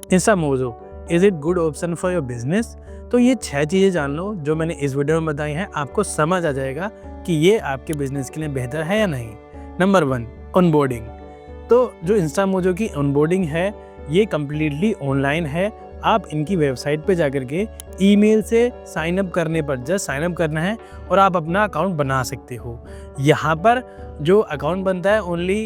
Instamojo, is it good option for your business? तो ये 6 चीज़ें जान लो जो मैंने इस वीडियो में बताई हैं, आपको समझ आ जाएगा कि ये आपके बिजनेस के लिए बेहतर है या नहीं। Number 1, onboarding. तो जो इंस्टामोजो की ऑनबोर्डिंग है ये कम्प्लीटली ऑनलाइन है। आप इनकी वेबसाइट पे जाकर के ईमेल से साइन अप करने पर जस्ट साइन अप करना है और आप अपना अकाउंट बना सकते हो। यहाँ पर जो अकाउंट बनता है ओनली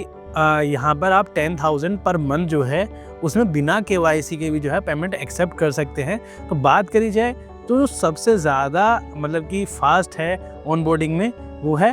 यहाँ पर आप 10,000 पर मंथ जो है उसमें बिना KYC के भी जो है पेमेंट एक्सेप्ट कर सकते हैं। तो बात करी जाए तो जो सबसे ज़्यादा मतलब कि फास्ट है ऑनबोर्डिंग में वो है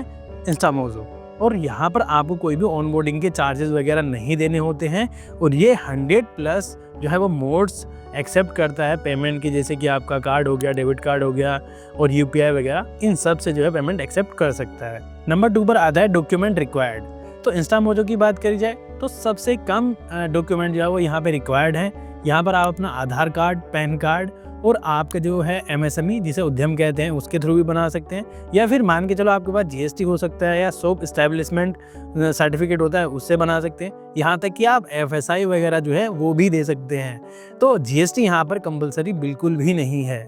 इंस्टामोजो, और यहाँ पर आपको कोई भी ऑनबोर्डिंग के चार्जेस वगैरह नहीं देने होते हैं। और ये 100+ जो है वो मोड्स एक्सेप्ट करता है पेमेंट की, जैसे कि आपका कार्ड हो गया, डेबिट कार्ड हो गया और UPI वगैरह, इन सब से जो है पेमेंट एक्सेप्ट कर सकता है। नंबर 2 पर आता है डॉक्यूमेंट रिक्वायर्ड। तो इंस्टामोजो की बात करी जाए तो सबसे कम डॉक्यूमेंट जो है वो यहाँ पे रिक्वायर्ड है। यहाँ पर आप अपना आधार कार्ड, पैन कार्ड और आपका जो है MSME जिसे उद्यम कहते हैं उसके थ्रू भी बना सकते हैं, या फिर मान के चलो आपके पास GST हो सकता है या शॉप एस्टेब्लिशमेंट सर्टिफिकेट होता है उससे बना सकते हैं। यहाँ तक कि आप FSI वगैरह जो है वो भी दे सकते हैं। तो GST यहाँ पर कंपलसरी बिल्कुल भी नहीं है,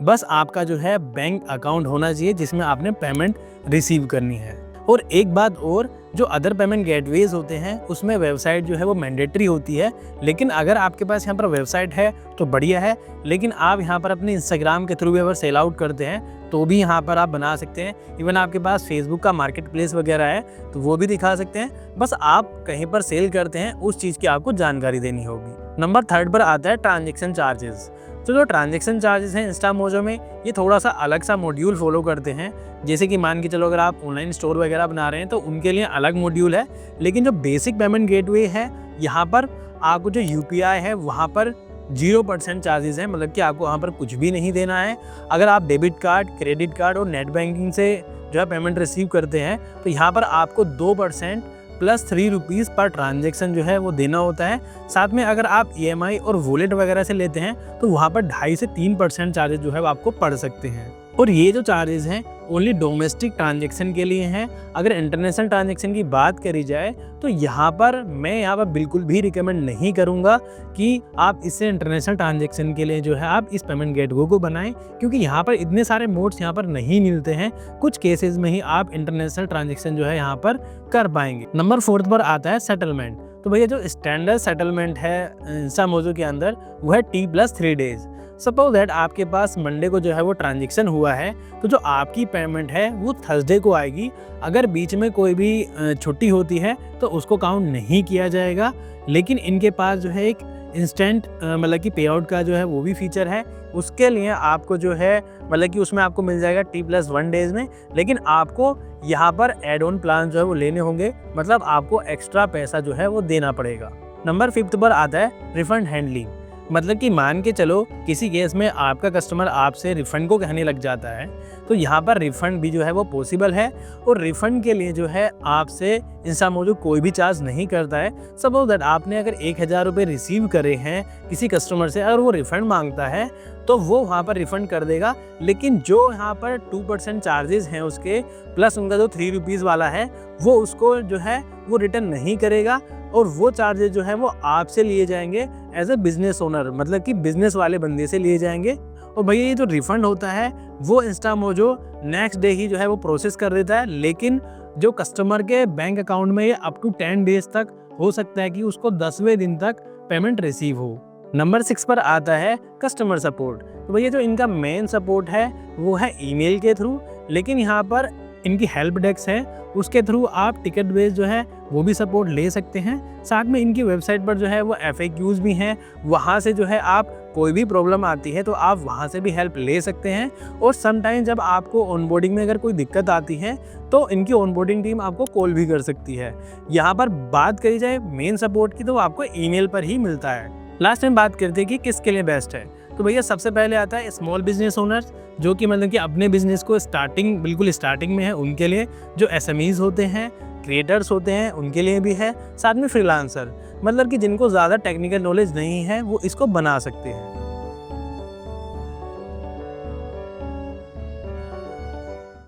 बस आपका जो है बैंक अकाउंट होना चाहिए जिसमें आपने पेमेंट रिसीव करनी है। और एक बात और, जो अदर पेमेंट गेटवेज होते हैं उसमें वेबसाइट जो है वो मैंडेटरी होती है, लेकिन अगर आपके पास यहाँ पर वेबसाइट है तो बढ़िया है, लेकिन आप यहाँ पर अपने इंस्टाग्राम के थ्रू भी अगर सेल आउट करते हैं तो भी यहाँ पर आप बना सकते हैं। इवन आपके पास फेसबुक का मार्केट प्लेस वगैरह है तो वो भी दिखा सकते हैं। बस आप कहीं पर सेल करते हैं उस चीज़ की आपको जानकारी देनी होगी। नंबर 3 पर आता है ट्रांजेक्शन चार्जेस। तो जो ट्रांजेक्शन चार्जेस हैं इंस्टामोजो में ये थोड़ा सा अलग सा मॉड्यूल फॉलो करते हैं। जैसे कि मान के चलो अगर आप ऑनलाइन स्टोर वगैरह बना रहे हैं तो उनके लिए अलग मॉड्यूल है, लेकिन जो बेसिक पेमेंट गेटवे है यहाँ पर आपको जो UPI है वहाँ पर 0% चार्जेस हैं, मतलब कि आपको वहाँ पर कुछ भी नहीं देना है। अगर आप डेबिट कार्ड, क्रेडिट कार्ड और नेट बैंकिंग से जो है पेमेंट रिसीव करते हैं तो यहाँ पर आपको 2% प्लस 3 रुपीज़ पर ट्रांजेक्शन जो है वो देना होता है। साथ में अगर आप EMI और वॉलेट वगैरह से लेते हैं तो वहाँ पर 2.5 से 3% चार्जेस जो है वो आपको पड़ सकते हैं। और ये जो चार्जेस हैं ओनली डोमेस्टिक ट्रांजेक्शन के लिए हैं। अगर इंटरनेशनल ट्रांजेक्शन की बात करी जाए तो यहाँ पर मैं बिल्कुल भी रिकमेंड नहीं करूँगा कि आप इससे इंटरनेशनल ट्रांजेक्शन के लिए जो है आप इस पेमेंट गेटवे को बनाएं, क्योंकि यहाँ पर इतने सारे मोड्स यहाँ पर नहीं मिलते हैं। कुछ केसेस में ही आप इंटरनेशनल ट्रांजेक्शन जो है यहाँ पर कर पाएंगे। नंबर 4 पर आता है सेटलमेंट। तो भैया जो स्टैंडर्ड सेटलमेंट है इंस्टामोजो के अंदर वो है T+3 डेज। सपोज दैट आपके पास मंडे को जो है वो ट्रांजेक्शन हुआ है तो जो आपकी पेमेंट है वो थर्सडे को आएगी। अगर बीच में कोई भी छुट्टी होती है तो उसको काउंट नहीं किया जाएगा। लेकिन इनके पास जो है एक इंस्टेंट मतलब कि पे आउट का जो है वो भी फीचर है। उसके लिए आपको जो है मतलब कि उसमें आपको मिल जाएगा T+1 डेज में, लेकिन आपको यहाँ पर एड ऑन प्लान जो है वो लेने होंगे, मतलब आपको एक्स्ट्रा पैसा जो है वो देना पड़ेगा। नंबर 5 पर आता है रिफंड हैंडलिंग। मतलब कि मान के चलो किसी केस में आपका कस्टमर आपसे रिफ़ंड को कहने लग जाता है तो यहाँ पर रिफ़ंड भी जो है वो पॉसिबल है। और रिफ़ंड के लिए जो है आपसे इंस्टामोजो कोई भी चार्ज नहीं करता है। सपोज दैट आपने अगर 1,000 रुपये रिसीव करे हैं किसी कस्टमर से, अगर वो रिफ़ंड मांगता है तो वो वहाँ पर रिफ़ंड कर देगा, लेकिन जो यहाँ पर 2% चार्जेस हैं उसके प्लस उनका जो 3 रुपीज़ वाला है वो उसको जो है वो रिटर्न नहीं करेगा। और वो चार्जेस जो है वो आपसे लिए जाएंगे एज ए बिजनेस ओनर, मतलब कि बिजनेस वाले बंदे से लिए जाएंगे। और भैया ये जो रिफंड होता है वो इंस्टामोजो नेक्स्ट डे ही जो है वो प्रोसेस कर देता है, लेकिन जो कस्टमर के बैंक अकाउंट में ये अप टू 10 डेज तक हो सकता है कि उसको 10वें दिन तक पेमेंट रिसीव हो। नंबर 6 पर आता है कस्टमर सपोर्ट। तो भैया जो इनका मेन सपोर्ट है वो है ईमेल के थ्रू, लेकिन यहाँ पर इनकी हेल्प डेस्क है उसके थ्रू आप टिकट बेस जो है वो भी सपोर्ट ले सकते हैं। साथ में इनकी वेबसाइट पर जो है वो FAQs भी हैं, वहाँ से जो है आप कोई भी प्रॉब्लम आती है तो आप वहाँ से भी हेल्प ले सकते हैं। और समटाइम जब आपको ऑनबोर्डिंग में अगर कोई दिक्कत आती है तो इनकी ऑनबोर्डिंग टीम आपको कॉल भी कर सकती है। यहाँ पर बात करी जाए मेन सपोर्ट की तो आपको ईमेल पर ही मिलता है। लास्ट टाइम बात करते हैं कि किसके लिए बेस्ट है। तो भैया सबसे पहले आता है स्मॉल बिजनेस ओनर्स, जो कि मतलब कि अपने बिजनेस को बिल्कुल स्टार्टिंग में है उनके लिए। जो SMEs होते हैं, क्रिएटर्स होते हैं, उनके लिए भी है। साथ में फ्रीलांसर, मतलब कि जिनको ज़्यादा टेक्निकल नॉलेज नहीं है वो इसको बना सकते हैं।